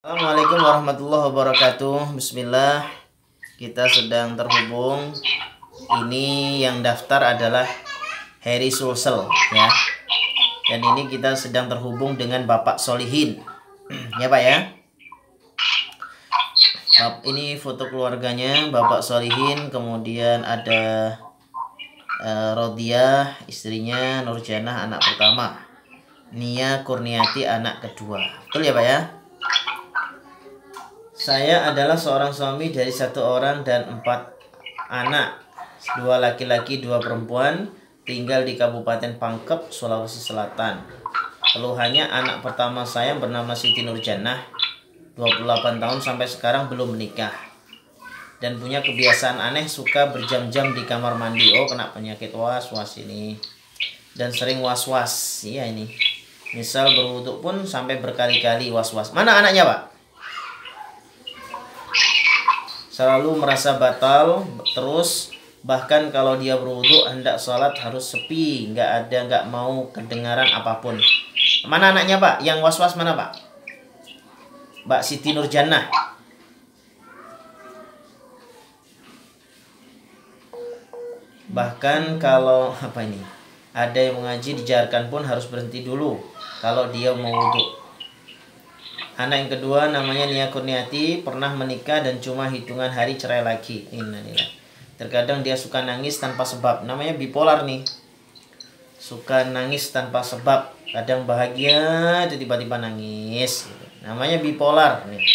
Assalamualaikum warahmatullahi wabarakatuh. Bismillah. Kita sedang terhubung. Ini yang daftar adalah Heri Sulsel ya. Dan ini kita sedang terhubung dengan Bapak Solihin. Ya Pak ya. Ini foto keluarganya Bapak Solihin. Kemudian ada Rodiah, istrinya, Nurjanah anak pertama, Nia Kurniati anak kedua. Betul ya Pak ya? Saya adalah seorang suami dari 1 orang dan 4 anak, 2 laki-laki 2 perempuan, tinggal di Kabupaten Pangkep, Sulawesi Selatan. Keluhannya anak pertama saya bernama Siti Nurjanah, 28 tahun sampai sekarang belum menikah. Dan punya kebiasaan aneh, suka berjam-jam di kamar mandi. Oh, kena penyakit was-was ini. Dan sering was-was. Iya ini. Misal berwuduk pun sampai berkali-kali was-was. Mana anaknya Pak? Selalu merasa batal terus, bahkan kalau dia berwudu hendak sholat harus sepi, nggak mau kedengaran apapun. Mana anaknya Pak? Yang was-was mana Pak? Mbak Siti Nurjanah. Bahkan kalau ada yang mengaji dijarkan pun harus berhenti dulu kalau dia mau wudu. Anak yang kedua namanya Nia Kurniati, pernah menikah dan cuma hitungan hari cerai lagi. Innalillah. Terkadang dia suka nangis tanpa sebab. Namanya bipolar nih. Suka nangis tanpa sebab. Kadang bahagia, tiba-tiba nangis. Namanya bipolar nih.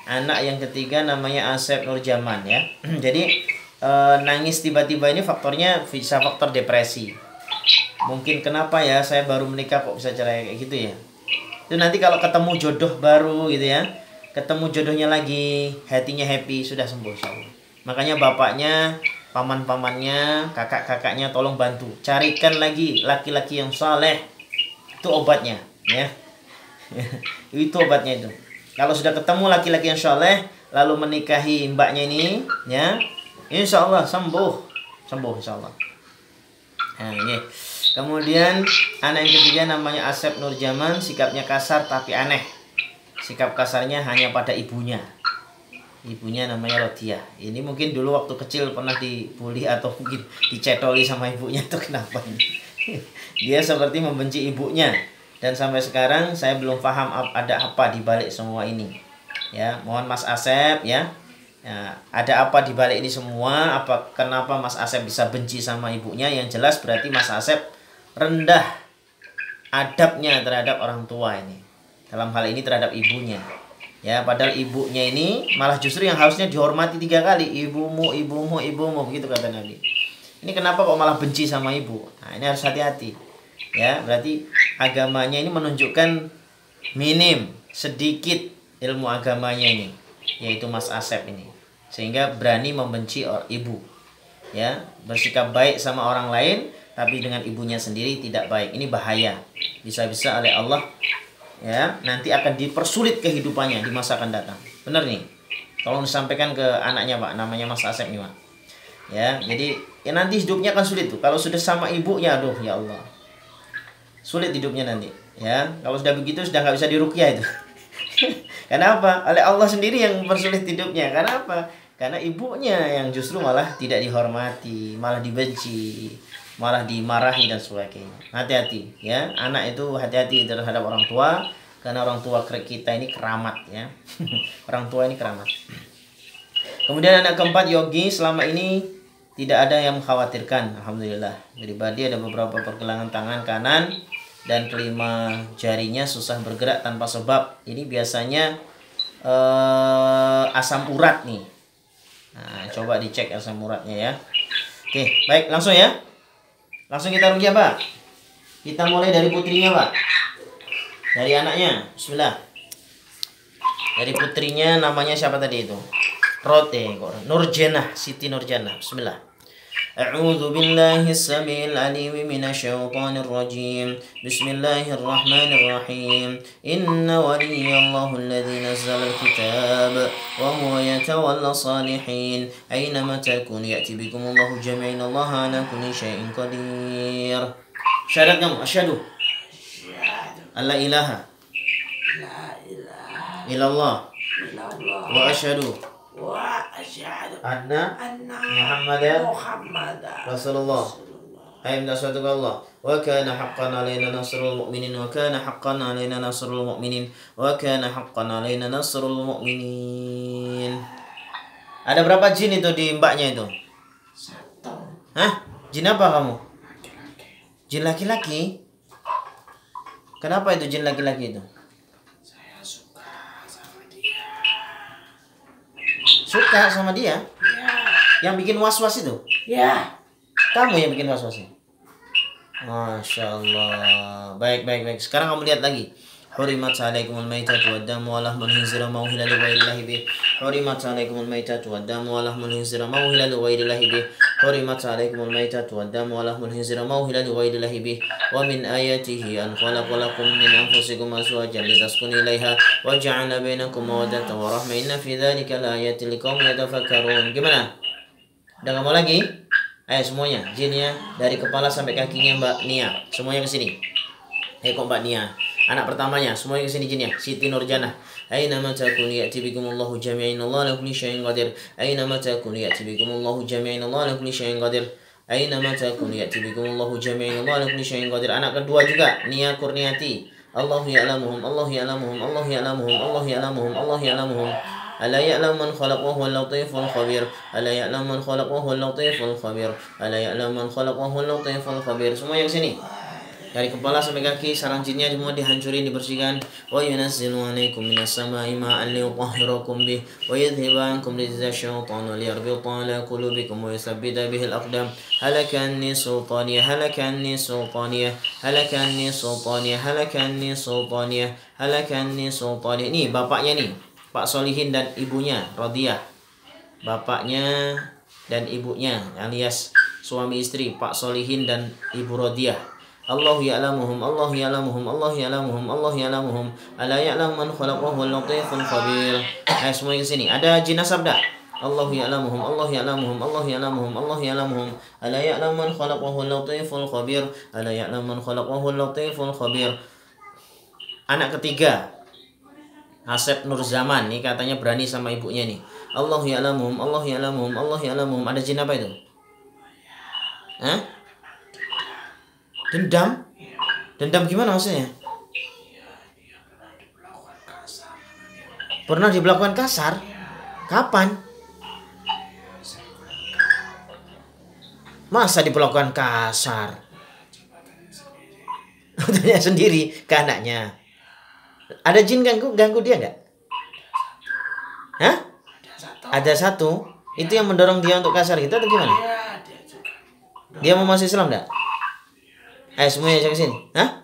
Anak yang ketiga namanya Asep Nurjaman ya. Jadi nangis tiba-tiba ini faktornya bisa faktor depresi. Mungkin kenapa ya saya baru menikah kok bisa cerai kayak gitu ya. Itu nanti kalau ketemu jodoh baru gitu ya, ketemu jodohnya lagi, hatinya happy, sudah sembuh insyaallah. Makanya bapaknya, paman-pamannya, kakak-kakaknya tolong bantu carikan lagi laki-laki yang saleh. Itu obatnya ya. Itu obatnya itu. Kalau sudah ketemu laki-laki yang saleh lalu menikahi mbaknya ini ya, insyaallah sembuh insyaallah. Nah, ini. Kemudian anak yang ketiga namanya Asep Nurjaman, sikapnya kasar tapi aneh. Sikap kasarnya hanya pada ibunya. Ibunya namanya Rodiah. Ini mungkin dulu waktu kecil pernah dibully atau mungkin dicetoli sama ibunya, itu kenapa ini. Dia seperti membenci ibunya. Dan sampai sekarang saya belum paham ada apa di balik semua ini. Ya, mohon Mas Asep ya. Ya, ada apa di balik ini semua? Kenapa Mas Asep bisa benci sama ibunya? Yang jelas berarti Mas Asep rendah adabnya terhadap orang tua ini. Dalam hal ini terhadap ibunya. Ya, padahal ibunya ini malah justru yang harusnya dihormati 3 kali. Ibumu, ibumu, ibumu, begitu kata Nabi. Ini kenapa kok malah benci sama ibu? Nah, ini harus hati-hati. Ya, berarti agamanya ini menunjukkan minim, sedikit ilmu agamanya ini, yaitu Mas Asep ini. Sehingga berani membenci ibu. Ya, bersikap baik sama orang lain tapi dengan ibunya sendiri tidak baik. Ini bahaya. Bisa-bisa oleh Allah ya nanti akan dipersulit kehidupannya di masa akan datang. Benar nih. Tolong disampaikan ke anaknya Pak, namanya Mas Asep nih Pak. Ya, jadi ya nanti hidupnya akan sulit tuh. Kalau sudah sama ibunya, aduh ya Allah. Sulit hidupnya nanti. Ya, kalau sudah begitu sudah nggak bisa diruqyah itu. Kenapa? Oleh Allah sendiri yang mempersulit hidupnya. Kenapa? Karena ibunya yang justru malah tidak dihormati, malah dibenci, malah dimarahi dan sebagainya. Hati-hati ya, anak itu hati-hati terhadap orang tua, karena orang tua kita ini keramat ya. Orang tua ini keramat. Kemudian anak keempat Yogi, selama ini tidak ada yang mengkhawatirkan, alhamdulillah. Pribadi ada beberapa pergelangan tangan kanan dan kelima jarinya susah bergerak tanpa sebab. Ini biasanya asam urat nih. Nah, coba dicek asam uratnya ya. Oke, baik, langsung ya. Langsung kita ruqyah Pak. Kita mulai dari putrinya Pak. Dari anaknya. Bismillah. Dari putrinya namanya siapa tadi itu? Nurjanah, Siti Nurjanah. Bismillah. أعوذ بالله السميع العليم من الشيطان الرجيم بسم الله الرحمن الرحيم إن ولي الله الذي نزل الكتاب وهو يتولى الصالحين أينما تكون يأتي بكم الله جميعا الله على كل شيء قدير. Syahadat kamu, asyhadu alla ilaha ilallah إلا الله wa asyhadu وأشهد anna أن Muhammadan محمدا Rasulullah. رسول الله. Ayat satu Allah. Wa kana haqqan alaina nasrul mu'minin wa kana haqqan alaina nasrul mu'minin wa kana haqqan alaina nasrul mu'minin. Ada berapa jin itu di mbaknya itu? Satu. Hah? Jin apa kamu? Laki-laki. Jin laki-laki? Kenapa itu jin laki-laki itu? Saya suka sama dia. Suka sama dia? Ya. Yang bikin was-was itu? Ya. Kamu yang bikin was-wasnya? Masya Allah. Baik. Sekarang kamu lihat lagi. Hurimat alaikumul maitatu waddamu wa lahmul khinzira ma uhilla li ghairillahi bih. Hurimat alaikumul maitatu waddamu wa lahmul khinzira ma uhilla li ghairillahi bih. Hurimat alaikumul maitatu waddamu wa lahmul khinzira ma uhilla li ghairillahi bih. Wa min ayatihi an khalaqa lakum min anfusikum azwajan litaskunu ilaiha wa ja'ala bainakum mawaddatan wa rahmah. Inna fi dzalika laayatin liqaumin yatafakkarun. Gimana? Udah kamu lagi? Ayo semuanya, jinnya dari kepala sampai kakinya Mbak Nia, semuanya ke sini. Kok Mbak Nia? Anak pertamanya, semuanya ke sini jinnya. Siti Nurjana. Aina ma takunu ya'ti bikumullahu jami'in Allah la kulli syai'in qadir. Aina ma takunu ya'ti bikumullahu jami'in Allah la kulli syai'in qadir. Aina ma takunu ya'ti bikumullahu jami'in Allah la kulli syai'in qadir. Anak kedua juga, Nia Kurniati. Allahu ya'lamuhum, Allahu ya'lamuhum, Allahu ya'lamuhum, Allahu ya'lamuhum, Allahu ya'lamuhum. ألا يعلم من خلق وهو اللطيف الخبير ألا يعلم من خلق وهو اللطيف الخبير ألا يعلم من خلق وهو اللطيف الخبير. Semuanya ke sini. Dari kepala sampai kaki sarang jinnya semua dihancurin, dibersihkan. Wa yunazzilu 'alaikum minas sama'i ma'an liyutahhirakum bih wa yadhhiba 'ankum rijza syaitan wa liyarbita 'ala qulubikum wa yuthabbita bihi al-aqdam. Halakanni sultaniyah halakanni sultaniyah halakanni sultaniyah halakanni sultaniyah halakanni sultaniyah. Ini bapaknya nih, Pak Solihin dan ibunya Rodiah. Bapaknya dan ibunya alias suami istri Pak Solihin dan Ibu Rodiah. Allahu ya'lamuhum, Allahu ya'lamuhum, Allahu ya'lamuhum, Allahu ya'lamuhum. Ala ya'lamu man khalaqa wa huwal latiful khabir. Ayo semuanya ke sini. Ada jin sabda. Allahu ya'lamuhum, Allahu ya'lamuhum, Allahu ya'lamuhum, Allahu ya'lamuhum. Ala ya'lamu man khalaqa wa huwal latiful khabir. Ala ya'lamu man khalaqa wa huwal latiful khabir. Anak ketiga, Asep Nur Zaman nih katanya berani sama ibunya nih. Allahu ya'lamuhum, Allahu ya'lamuhum, Allahu ya'lamuhum. Ada jin apa itu? Hah? Dendam? Dendam gimana maksudnya? Pernah diberlakukan kasar? Kapan? Masa diperlakukan kasar? Tanya sendiri ke anaknya. Ada jin ganggu dia nggak? Hah? Ada satu. Itu yang mendorong dia untuk kasar gitu atau gimana? Dia mau masuk Islam nggak? Ayo semuanya ke sini. Hah?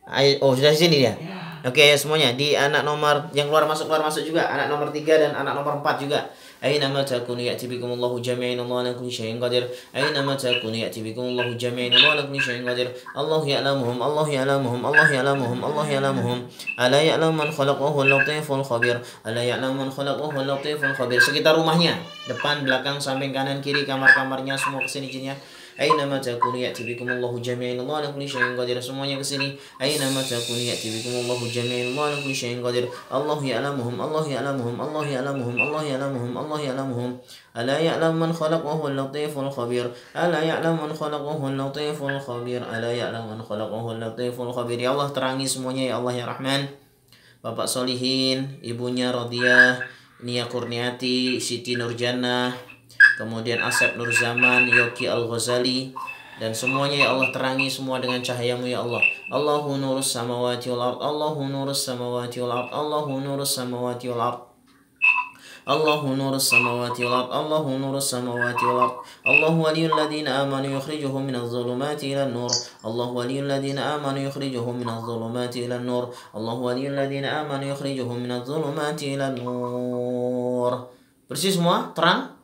Ayo, oh sudah di sini dia. Oke semuanya di anak nomor yang keluar masuk juga. Anak nomor 3 dan anak nomor 4 juga. Aina ma takunu ya'ti bikumullahu jami'in Allah la kulli syai'in qadir. Aina ma takunu ya'ti bikumullahu jami'in Allah la kulli syai'in qadir. Allahu ya'lamuhum, Allahu ya'lamuhum, Allahu ya'lamuhum, Allahu ya'lamuhum. Ala ya'lamu man khalaqa wa huwal latiful khabir. Ala ya'lamu man khalaqa wa huwal latiful khabir. Sekitar rumahnya, depan, belakang, samping, kanan, kiri, kamar-kamarnya semua kesini jinnya. Aina ma takunu ya'ti bikumullahu jami'in Allah la kulli syai'in qadir. Semuanya ke sini. Aina ma takunu ya'ti bikumullahu jami'in Allah la kulli syai'in qadir. Allahu ya'lamuhum, Allahu ya'lamuhum, Allahu ya'lamuhum, Allahu ya'lamuhum, Allahu ya'lamuhum. Ala ya'lamu man khalaqa wa huwal latiful khabir. Ala ya'lamu man khalaqa wa huwal latiful khabir. Ala ya'lamu man khalaqa wa huwal latiful khabir. Ya Allah terangi semuanya ya Allah ya Rahman. Bapak Solihin, ibunya Rodiah, Nia Kurniati, Siti Nurjana, kemudian Asep Nur Zaman, Yoki Al-Ghazali, dan semuanya ya Allah terangi semua dengan cahayamu ya Allah. Allahu nurus samawati wal ard, Allahu nurus samawati wal ard, Allahu nurus samawati wal ard. Allahu nurus samawati wal ard, Allahu nurus samawati wal ard. Allahu waliyul ladina amanu yukhrijuhum minadh dhulumati ilan nur. Allahu waliyul ladina amanu yukhrijuhum minadh dhulumati ilan nur. Allahu waliyul ladina amanu yukhrijuhum minadh dhulumati ilan nur. Bersih semua? Terang?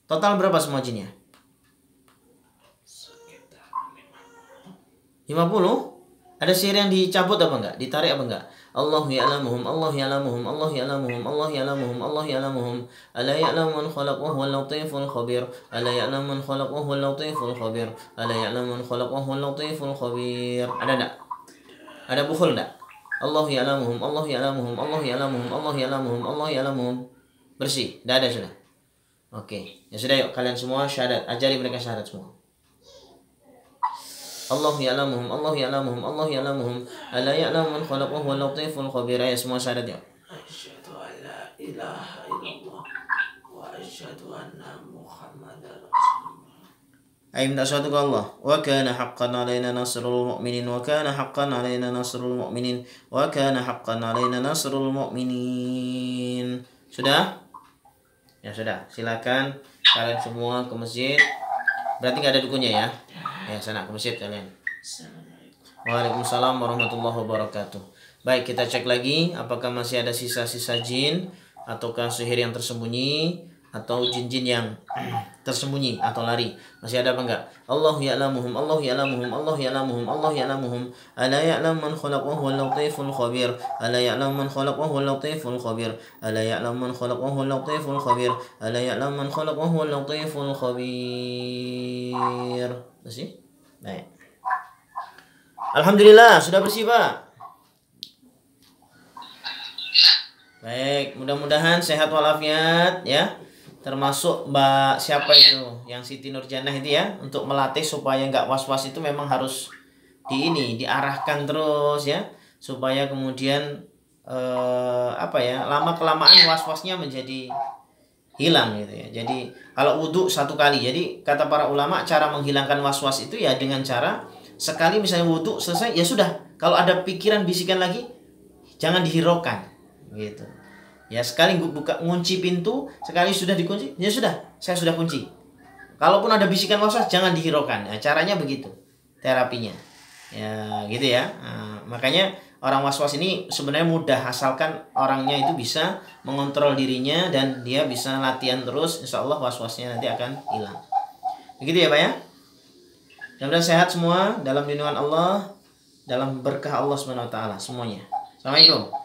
Total berapa semua jinnya? 50? Ada sihir yang dicabut apa enggak? Ditarik apa enggak? Allahu ya'lamuhum, Allahu ya'lamuhum, Allahu ya'lamuhum, Allahu ya'lamuhum, Allahu ya'lamuhum. Ala ya'lamu man khalaqa wa huwal latiful khabir. Ala ya'lamu man khalaqa wa huwal latiful khabir. Ala ya'lamu man khalaqa wa huwal latiful khabir. Ada enggak? Ada bukhul enggak? Allah ya'lamuhum, Allah ya'lamuhum, Allah ya'lamuhum, Allah ya'lamuhum, Allah ya'lamuhum. Bersih, dah ada sudah. Oke, ya sudah, yuk kalian semua syahadat, ajari mereka syahadat semua. Allah ya'lamuhum, Allah ya'lamuhum, Allah ya'lamuhum. Ala ya'lamu man khalaqa huwal latiful khabir. Ya semua syahadat yuk. Asyhadu an la ilaha illallah wa asyhadu anna Muhammadar Rasulullah. Ayo minta suatu ke Allah. Wa kana haqqan alaina nasrul mu'minin, wa kana haqqan alaina nasrul mu'minin, wa kana haqqan alaina nasrul mu'minin. Sudah? Ya sudah, silakan kalian semua ke masjid. Berarti nggak ada dukunnya ya? Ya sana ke masjid kalian. Assalamualaikum. Waalaikumsalam warahmatullahi wabarakatuh. Baik, kita cek lagi apakah masih ada sisa-sisa jin ataukah sihir yang tersembunyi atau jin-jin yang tersembunyi atau lari. Masih ada apa enggak? Allah ya'lamuhum, Allah ya'lamuhum, Allah ya'lamuhum, Allah ya'lamuhum. Ala ya'lamu man khalaqa huwal latiful khabir. Ala ya'lamu man khalaqa huwal latiful khabir. Ala ya'lamu man khalaqa huwal latiful khabir. Ala ya'lamu man khalaqa huwal latiful khabir. Masih? Baik. Alhamdulillah sudah bersih, Pak. Baik, mudah-mudahan sehat walafiat ya. Termasuk Mbak siapa itu yang Siti Nurjanah itu ya, untuk melatih supaya nggak was-was itu memang harus diarahkan terus ya, supaya kemudian lama kelamaan was-wasnya menjadi hilang gitu ya. Jadi kalau wudhu 1 kali, jadi kata para ulama cara menghilangkan was-was itu ya dengan cara sekali misalnya wudhu selesai ya sudah, kalau ada pikiran bisikan lagi jangan dihiraukan gitu. Ya sekali ngunci pintu, sekali sudah dikunci, ya sudah, saya sudah kunci. Kalaupun ada bisikan was-was jangan dihiraukan. Nah, caranya begitu terapinya. Ya gitu ya. Nah, makanya orang was-was ini sebenarnya mudah asalkan orangnya itu bisa mengontrol dirinya dan dia bisa latihan terus, insya Allah was-wasnya nanti akan hilang. Begitu ya Pak ya. Mudah-mudahan sehat semua dalam lindungan Allah, dalam berkah Allah SWT semuanya. Assalamualaikum.